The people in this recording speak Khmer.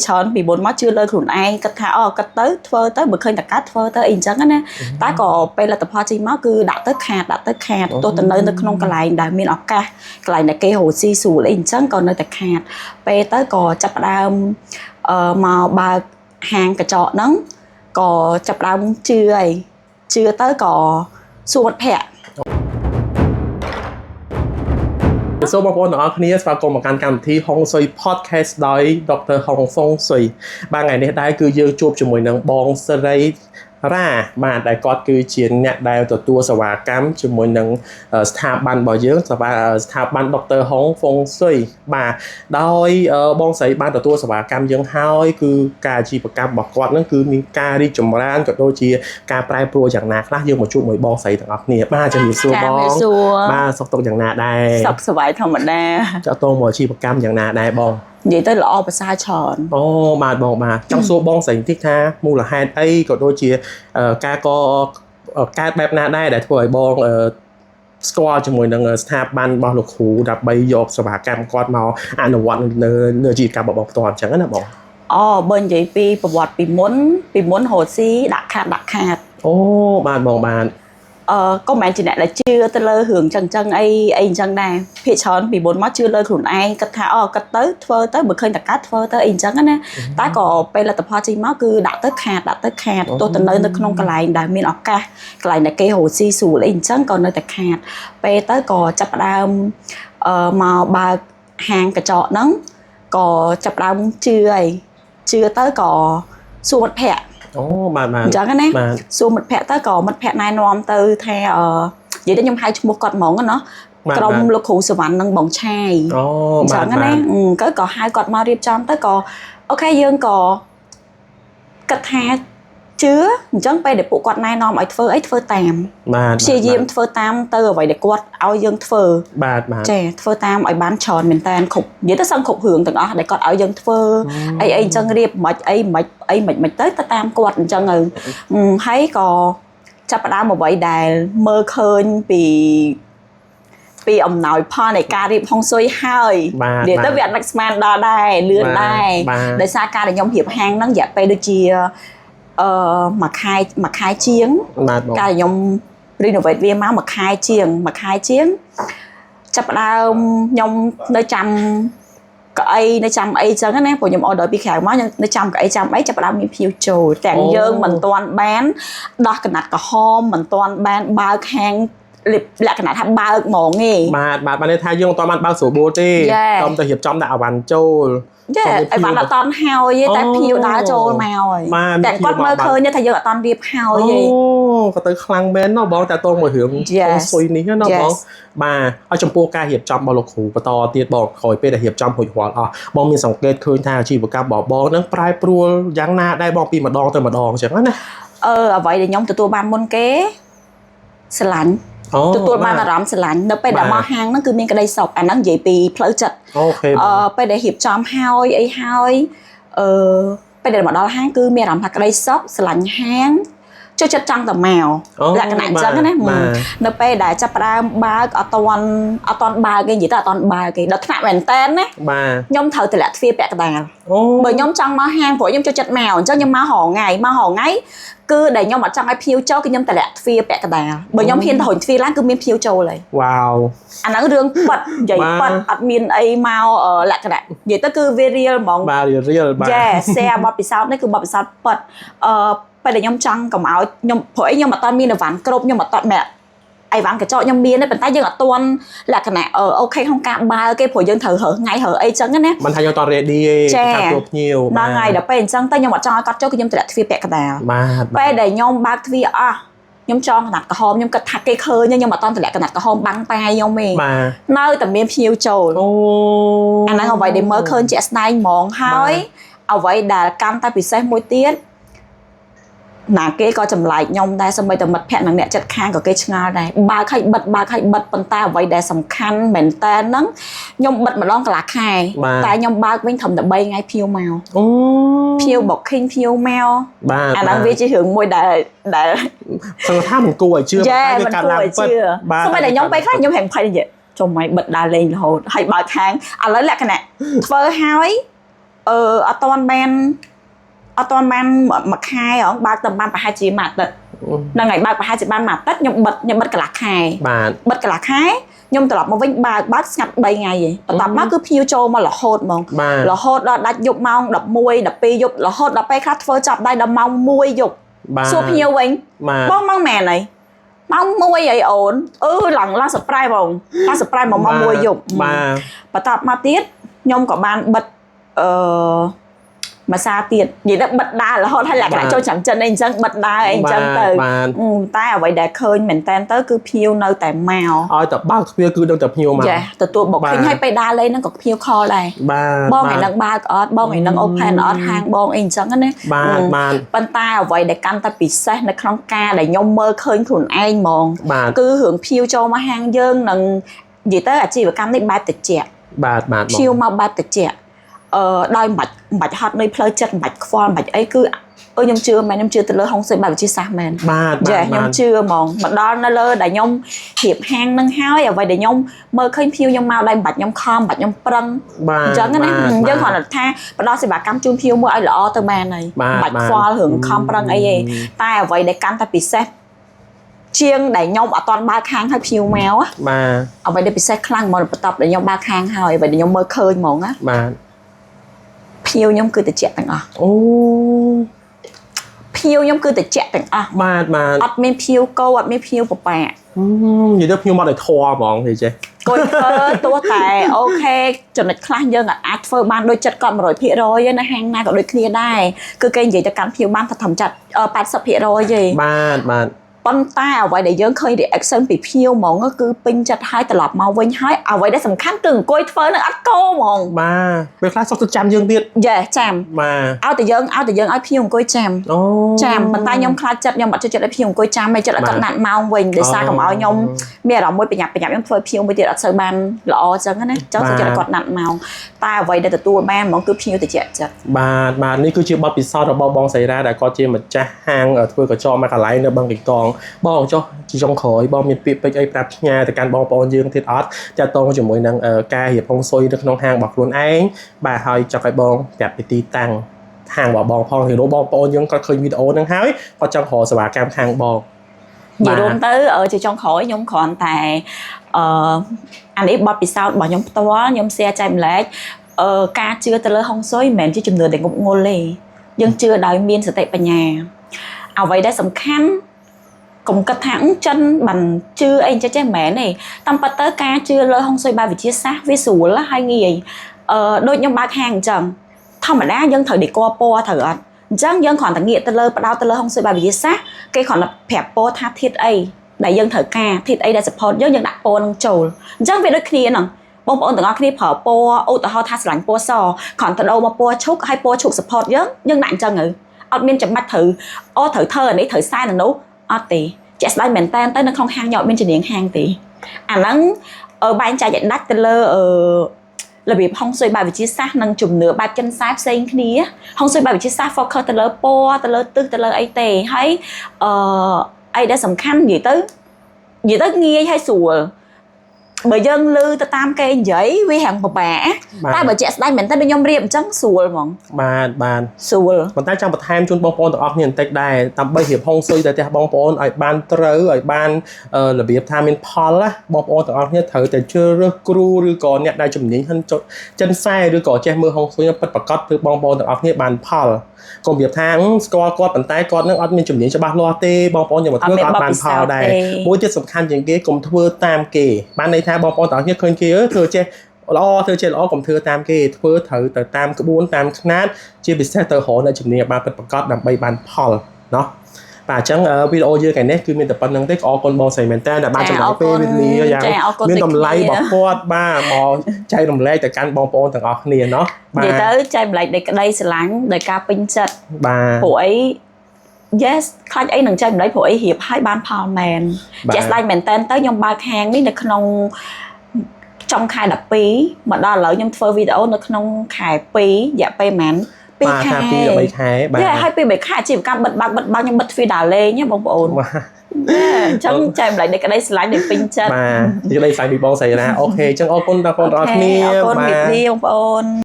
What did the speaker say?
ច្រើនពីមុនមកជឿលើខ្លួនឯងគិតថាគិតទៅធ្វើទៅបើឃើញតកាត់ធ្វើទៅអីអញ្ចឹងណាតែក៏ពេលលទ្ធផលចេញមកគឺដាក់ទៅខាតទោះទៅនៅក្នុងកន្លែងដែលមានឱកាសកន្លែងដែលគេរកស៊ីស្រួលអីអញ្ចឹងក៏នៅតែខាតពេលទៅក៏ចាប់ផ្ដើមមកបើកហាងកញ្ចក់ហ្នឹងក៏ចាប់ផ្ដើមជឿទៅក៏សួរមិត្តភ័ក្តិសូមបងប្អូនទាំងអស់គ្នាស្វាគមន៍មកកាន់កម្មវិធីហុងស៊ុយ Podcast ដោយ Dr. ហុងសុងស៊ុយបាទថ្ងៃនេះដែរគឺយើងជួបជាមួយនឹងបងសេរីរ៉ាបាទដែលគាត់គឺជាអ្នកដែលទទួលសេវាកម្មជាមួយនឹងស្ថាប័នរបស់យើងស្ថាប័ន Dr. ហុងសុងស៊ុយបាទដោយបងស្រីបានទទួលសេវាកម្មយើងហើយគឺការអាជីវកម្មរបស់គាត់នឹងគឺមានការរីកចម្រើនក៏ដូចជាការប្រែប្រួលយ៉ាងណាខ្លះយើងមកជួបមួយបងស្រីទាំងអស់គ្នាបាទជំរាបសួរបងបាទសុខទុក្ខយ៉ាងណាដែរសុខសប្បាយធម្មតាចាក់តងមកអាជីវកម្មយ៉ាងណាដែរបងនិយាយទៅល្អប្រសើរច្រើនអូបាទបងបាទចង់សួរបងស្រីបន្តិចថាមូលហេតុអីក៏ដូចជាការកើតបែបណាដែរដែលធ្វើឲ្យបងស្គាល់ជាមួយនឹងស្ថាប័នរបស់លោកគ្រូដើម្បីយកសេវាកម្មគាត់មកអនុវត្តនៅអាជីវកម្មរបស់ផ្ទាល់អញ្ចឹងណាបងបើនិយាយពីប្រវត្តិពីមុនរត់ស៊ីដាក់ខាតអូបាទបងបាទក៏មិនមែនជាអ្នកដែលជឿទៅលើរឿងចឹងអីអញ្ចឹងដែរភាគច្រើនពីមុនមកជឿលើខ្លួនឯងគិតថាគិតទៅធ្វើទៅបើឃើញតកាត់ធ្វើទៅអីអញ្ចឹងណាតែក៏ពេលលទ្ធផលចេញមកគឺដាក់ទៅខាតទោះទៅនៅក្នុងកន្លែងដែលមានឱកាសកន្លែងដែលគេរកស៊ីស្រួលអីអញ្ចឹងក៏នៅតែខាតពេលទៅក៏ចាប់ផ្ដើមមកបើកហាងកញ្ចក់ហ្នឹងក៏ចាប់ផ្ដើមជឿទៅក៏សួរមិត្តភ័ក្តិអូបាទអញ្ចឹងណាសួរមិត្តភ័ក្តិទៅក៏មិត្តភ័ក្តិណែនាំទៅថានិយាយទៅខ្ញុំហៅឈ្មោះគាត់ហ្មងណាក្រុមលោកគ្រូសវណ្ណនិងបងឆាយអូអញ្ចឹងណាក៏ហៅគាត់មករៀបចំទៅក៏អូខេយើងក៏គិតថាជឿអញ្ចឹងពេលដែលពួកគាត់ណែនាំឲ្យធ្វើអីធ្វើតាមព្យាយាមធ្វើតាមទៅអ្វីដែលគាត់ឲ្យយើងធ្វើបាទចាធ្វើតាមឲ្យបានច្រើនមែនតើគ្រប់និយាយទៅសឹងគ្រប់រឿងទាំងអស់ដែលគាត់ឲ្យយើងធ្វើអីអញ្ចឹងរៀបមិនទៅតាមគាត់អញ្ចឹងហើយក៏ចាប់ផ្ដើមអ្វីដែលមើលឃើញពីអំណោយផលនៃការរៀបហុងស៊ុយហើយនិយាយទៅវាអត់នឹកស្មានដល់ដែរលឿនដែរដោយសារការដែលខ្ញុំរៀបហាងហ្នឹងរយៈពេលដូចជាមួយខែជាងកាលខ្ញុំ renovate វាមកមួយខែជាងចាប់ផ្ដើមខ្ញុំនៅចាំកៅអីនៅចាំអីចឹងណាព្រោះខ្ញុំ order ពីក្រៅមកខ្ញុំនៅចាំកៅអីចាំអីចាប់ផ្ដើមមានភ្ញៀវចូលទាំងយើងមិនទាន់បានដោះកណាត់ក្រហមមិនទាន់បានបើកហាងលក្ខណៈថាបើកហ្មងទេបាទបានថាយើងមិនទាន់បានបើកស្រួលបួលទេខ្ញុំទៅរៀបចំដាក់អវ៉ាន់ចូលអីវ៉ាន់អត់តន់ហើយទេតែភ្ញៀវដើរចូលមកហើយតែគាត់មើលឃើញថាយើងអត់តន់រៀបហើយទេក៏ទៅខ្លាំងមែនណាបងតាតងមួយរឿងស៊ុយនេះណាបងបាទហើយចំពោះការរៀបចំរបស់លោកគ្រូបន្តទៀតបងក្រោយពេលដែលរៀបចំរួចរាល់អស់បងមានសង្កេតឃើញថាអាជីវកម្មរបស់បងនឹងប្រែប្រួលយ៉ាងណាដែរបងពីម្ដងទៅម្ដងអញ្ចឹងណាអ្វីដែលខ្ញុំទទួលបានមុនគេស្រឡាញ់ទទួលបានអារម្មណ៍ស្រឡាញ់នៅពេលដែលមកហាងហ្នឹងគឺមានក្តីសុខអាហ្នឹងនិយាយពីផ្លូវចិត្តអូខេពេលដែលរៀបចំហើយអីហើយពេលដែលមកដល់ហាងគឺមានអារម្មណ៍ថាក្តីសុខស្រឡាញ់ហាងចូលចិត្តចង់ទៅមកលក្ខណៈអញ្ចឹងណានៅពេលដែលចាប់ផ្ដើមបើកអត់តន់បើកគេនិយាយទៅអត់តន់បើកគេដល់ថ្នាក់មែនតែនណាខ្ញុំត្រូវតម្លាក់ទ្វារពាក់កណ្ដាលបើខ្ញុំចង់មកហាងព្រោះខ្ញុំចូលចិត្តមកអញ្ចឹងខ្ញុំមករហងៃគឺដែលខ្ញុំអត់ចង់ឲ្យភ្ញៀវចូលគឺខ្ញុំតម្លាក់ទ្វារពាក់កណ្ដាលបើខ្ញុំហ៊ានទៅរុញទ្វារឡើងគឺមានភ្ញៀវចូលហើយវ៉ាវអាហ្នឹងរឿងប៉ិតនិយាយប៉ិតអត់មានអីមកលក្ខណៈនិយាយទៅគឺវារៀលហ្មងបាទរៀលបាទshare បទពិសោធន៍នេះគឺបទពិសោធន៍ប៉ិតពេលដែលខ្ញុំចង់កុំឲ្យខ្ញុំព្រោះអីខ្ញុំអត់ទាន់មានអីវ៉ាន់គ្រប់ខ្ញុំអត់ទាន់មានអីវ៉ាន់កញ្ចក់ខ្ញុំមានទេប៉ុន្តែយើងអត់ទាន់លក្ខណៈអូខេក្នុងការបើគេព្រោះយើងត្រូវរើសថ្ងៃរើសអីចឹងណាមិនថាយើងអត់ ready ទេថាជួបភ្ញៀវហ្នឹងហើយដល់ពេលអញ្ចឹងទៅខ្ញុំអត់ចង់ឲ្យគាត់ចូលគឺខ្ញុំតម្លាក់ទ្វារពាក់កណ្ដាលពេលដែលខ្ញុំបើកទ្វារអស់ខ្ញុំចងកណាត់ក្រហមខ្ញុំគិតថាគេឃើញខ្ញុំអត់តន់តម្លាក់កណាត់ក្រហមបាំងតាខ្ញុំទេនៅតែមានភ្ញៀវចូលអាហ្នឹងអ្វីដែលមើលឃើញជាក់ស្ដែងហ្មងហើយអ្វីដែលកាន់តែពិសេសមួយទៀតណាគេក៏ចម្លែកខ្ញុំដែរសូម្បីតែមិត្តភ័ក្តិនិងអ្នកចិត្តខាងក៏គេឆ្ងល់ដែរបើកឲ្យបិទប៉ុន្តែអ្វីដែលសំខាន់មែនតើហ្នឹងខ្ញុំបិទម្ដងកន្លះខែតែខ្ញុំបើកវិញត្រឹមតែ3ថ្ងៃភ្ញៀវមកភ្ញៀវ booking ភ្ញៀវមកអាហ្នឹងវាជារឿងមួយដែលសង្ឃថាមិនគួរឲ្យជឿតែវាកាត់ឡើងពិតសូម្បីតែខ្ញុំពេលខ្លះខ្ញុំហែងភ័យនិយាយចុំមិនបិទដើរលេងរហូតហើយបើកខាងឥឡូវលក្ខណៈធ្វើហើយ អត់តាន់បានមួយខែហ៎បើកតែបានប្រហែលជាមួយអាទិត្យហ្នឹងហើយបើកប្រហែលជាបានមួយអាទិត្យខ្ញុំបិទកន្លះខែបាទបិទកន្លះខែខ្ញុំត្រឡប់មកវិញបើកស្ងាត់3ថ្ងៃឯងបន្ទាប់មកគឺភ្ញៀវចូលមករហូតហ្មងរហូតដល់ដាច់យប់ម៉ោង11 12យប់រហូតដល់ពេលខ្លះធ្វើចាប់ដៃដល់ម៉ោង1យប់សួរភ្ញៀវវិញបងម៉ោងមែនអីម៉ោង1អីអូនឡើងsurprise បងsurprise មកម៉ោង1យប់បន្ទាប់មកទៀតខ្ញុំក៏បានបិទមួយសារទៀតនិយាយទៅបិទដើររហូតហើយលក្ខណៈចូលចាំចិនអីអញ្ចឹងបិទដើរអីអញ្ចឹងទៅតែអ្វីដែលឃើញមែនតើទៅគឺភ្ញៀវនៅតែមកឲ្យតែបើកទ្វារគឺដឹងតែភ្ញៀវមកចាទទួលបុកឃើញឲ្យពេលដើរលេងហ្នឹងក៏ភ្ញៀវខលដែរបងឯនឹងបើកអត់បងឯនឹង open អត់ហាងបងអីអញ្ចឹងណាប៉ុន្តែអ្វីដែលកាន់តែពិសេសនៅក្នុងការដែលខ្ញុំមើលឃើញខ្លួនឯងហ្មងគឺរឿងភ្ញៀវចូលមកហាងយើងនឹងនិយាយទៅអាជីវកម្មនេះបែបតិចបាទភ្ញៀវមកបែបតិចដោយមិនបាច់ហត់នៅផ្លូវចិត្តមិនបាច់ខ្វល់មិនបាច់អីគឺខ្ញុំជឿមែនខ្ញុំជឿទៅលើហុងស៊ុយបែបវិទ្យាសាស្ត្រមែនបាទខ្ញុំជឿហ្មងមកដល់នៅលើដែលខ្ញុំរៀបហាងនឹងហើយអ្វីដែលខ្ញុំមើលឃើញភ្ញៀវខ្ញុំមកដោយមិនបាច់ខ្ញុំខំមិនបាច់ខ្ញុំប្រឹងអញ្ចឹងណាយើងគ្រាន់តែថាផ្ដល់សេវាកម្មជូនភ្ញៀវមួយឲ្យល្អទៅបានហើយមិនបាច់ខ្វល់រឿងខំប្រឹងអីទេតែអ្វីដែលកាន់តែពិសេសជាងដែលខ្ញុំអត់ទាន់បើកខាងឲ្យភ្ញៀវមកអ្វីដែលពិសេសខ្លាំងហ្មងបន្ទាប់ដែលខ្ញុំបើកខាងហើយអ្វីដែលខ្ញុំមើលឃើញហ្មងណាបាទភ្ញៀវខ្ញុំគឺតិចទាំងអស់ភ្ញៀវខ្ញុំគឺតិចទាំងអស់បាទអត់មានភ្ញៀវកោអត់មានភ្ញៀវបបាក់និយាយទៅភ្ញៀវមកដោយធម៌ហ្មងទេចេះគួយធ្វើទោះតែអូខេចំណុចខ្លះយើងអាចធ្វើបានដូចចិត្តគាត់ 100% ទេណាហាងណាក៏ដូចគ្នាដែរគឺគេនិយាយទៅកាន់ភ្ញៀវបានថាត្រឹមចិត្ត 80% ទេបាទប៉ុន្តែអ្វីដែលយើងឃើញ reaction ពីភ្ញៀវហ្មងគឺពេញចិត្តហើយត្រឡប់មកវិញហើយអ្វីដែលសំខាន់គឺអង្គុយធ្វើនឹងអត់កោហ្មងបាទពេលខ្លះសុខទៅចាំយើងទៀតចាំបាទឲ្យតែយើងឲ្យភ្ញៀវអង្គុយចាំប៉ុន្តែខ្ញុំខ្លាចចិត្តខ្ញុំអត់ចូលចិត្តឲ្យភ្ញៀវអង្គុយចាំមិនចិត្តឲ្យគាត់ណាត់ម៉ោងវិញដោយសារកុំឲ្យខ្ញុំមានអារម្មណ៍មួយប្រញាប់ខ្ញុំធ្វើភ្ញៀវមួយទៀតអត់សូវបានល្អអញ្ចឹងណាចូលទៅចិត្តគាត់ណាត់ម៉ោងតែអ្វីដែលទទួលបានហ្មងគឺភ្ញៀវតិចចិត្តបាទនេះគឺជាបទពិសោធន៍របស់បងសៃរ៉ាដែលគាត់ជាម្ចាស់ហាងធ្វើកញ្ចក់មួយកន្លែងនៅបឹងកេងកងបងចុះជាចុងក្រោយបងមានពាក្យពេចន៍អីប្រាប់ផ្ញើទៅកាន់បងប្អូនយើងទៀតអត់ចាត់តងជាមួយនឹងការរៀបហុងស៊ុយនៅក្នុងហាងរបស់ខ្លួនឯងបាទហើយចង់ឲ្យបងប្រាប់ពីទីតាំងហាងរបស់បងផងហេរ៉ូបងប្អូនយើងគាត់ឃើញវីដេអូហ្នឹងហើយគាត់ចង់រកសេវាកម្មខាងបងនិយាយរួមទៅជាចុងក្រោយខ្ញុំគ្រាន់តែអានេះបទពិសោធន៍របស់ខ្ញុំផ្ទាល់ខ្ញុំ share ចែកម្លែកការជឿទៅលើហុងស៊ុយមិនមែនជាជំនឿដែលងប់ងល់ទេយើងជឿដោយមានសតិបញ្ញាអ្វីដែលសំខាន់កុំគិតថាចិនបានជឿអីចេះមិនមែនទេតាមពិតទៅការជឿលើហុងស៊ុយបែបវិទ្យាសាស្ត្រវាស្រួលហើយងាយដូចខ្ញុំបើកហាងអញ្ចឹងធម្មតាយើងត្រូវដេកពណ៌ត្រូវអត់អញ្ចឹងយើងគ្រាន់តែងាកទៅលើបដោតទៅលើហុងស៊ុយបែបវិទ្យាសាស្ត្រគេគ្រាន់តែប្រាប់ពណ៌ថាធាតុអីដែលយើងត្រូវការធាតុអីដែល support យើងដាក់ពណ៌នឹងចូលអញ្ចឹងវាដូចគ្នាហ្នឹងបងប្អូនទាំងអស់គ្នាប្រើពណ៌ឧទាហរណ៍ថាស្រឡាញ់ពណ៌សគ្រាន់តែដូរមកពណ៌ឈូកហើយពណ៌ឈូក support យើងដាក់អញ្ចឹងទៅអត់មានចាំបាច់ត្រូវត្រូវធ្វើអានេះត្រូវខ្សែនៅនោះអត់ទេជាក់ស្ដែងមែនតើនៅក្នុងហាងខ្ញុំអត់មានជំនាញហាងទេអាហ្នឹងបែងចែកឲ្យដាច់ទៅលើរបៀបហុងស៊ុយបែបវិទ្យាសាស្ត្រនិងជំនឿបែបចិនខ្សែផ្សេងគ្នាហុងស៊ុយបែបវិទ្យាសាស្ត្រ focus ទៅលើពណ៌ទៅលើទិសទៅលើអីទេហើយអីដែលសំខាន់និយាយទៅងាយហើយស្រួលបើយើងលឺទៅតាមគេនិយាយវាហាំងពិបាកតែបើជាក់ស្ដែងមែនតើខ្ញុំរៀបអញ្ចឹងស្រួលហ្មងបាទស្រួលប៉ុន្តែចង់បន្ថែមជូនបងប្អូនទាំងអស់គ្នាបន្តិចដែរដើម្បីរៀបហុងស៊ុយទៅផ្ទះបងប្អូនឲ្យបានត្រូវឲ្យបានរបៀបថាមានផលណាបងប្អូនទាំងអស់គ្នាត្រូវតែជ្រើសរើសគ្រូឬក៏អ្នកដែលជំនាញហិនចិនខ្សែឬក៏ចេះមើលហុងស៊ុយពិតប្រាកដគឺបងប្អូនទាំងអស់គ្នាបានផលកុំប្រៀបថាស្គាល់គាត់ប៉ុន្តែគាត់នឹងអត់មានជំនាញច្បាស់លាស់ទេបងប្អូនយកមកធ្វើក៏អត់បានផលដែរមួយទៀតសំខាន់ជាងគេកុំធ្វើតាមគេបានន័យថាបងប្អូនទាំងអស់គ្នាឃើញគេធ្វើចេះល្អកុំធ្វើតាមគេធ្វើត្រូវទៅតាមក្បួនតាមខ្នាតជាពិសេសទៅរកអ្នកជំនាញបានពិតប្រាកដដើម្បីបានផលណោះបាទអញ្ចឹងវីដេអូយើងថ្ងៃនេះគឺមានតែប៉ុណ្្នឹងទេអរគុណបងស្រីមែនតើដែលបានចំណាយពេលវេលាយ៉ាងមានតម្លៃរបស់គាត់បាទមកចែករំលែកទៅកាន់បងប្អូនទាំងអស់គ្នាเนาะបាទនិយាយទៅចែករំលែកដោយក្តីស្រឡាញ់ដោយការពេញចិត្តបាទព្រោះអី yes ខ្លាចអីនឹងចែករំលែកព្រោះអីរៀបឲ្យបានផលមែនជាក់ស្ដែងមែនតើខ្ញុំបើកហាងនេះនៅក្នុងចុងខែ12មកដល់ឥឡូវខ្ញុំធ្វើវីដេអូនៅក្នុងខែ2រយៈពេលប៉ុន្មាន2ខែ2 3ខែបាទហើយ2 3ខែអាជីវកម្មបិទបើកខ្ញុំបិទទ្វារដើរលេងបងប្អូនអញ្ចឹងចែកម្លែកនៃក្តីស្រឡាញ់នៃពេញចិត្តបាទក្តីស្រឡាញ់ពីបងស្រីណាអូខេអញ្ចឹងអរគុណដល់បងប្អូនទាំងអស់គ្នាបាទអរគុណបងប្អូន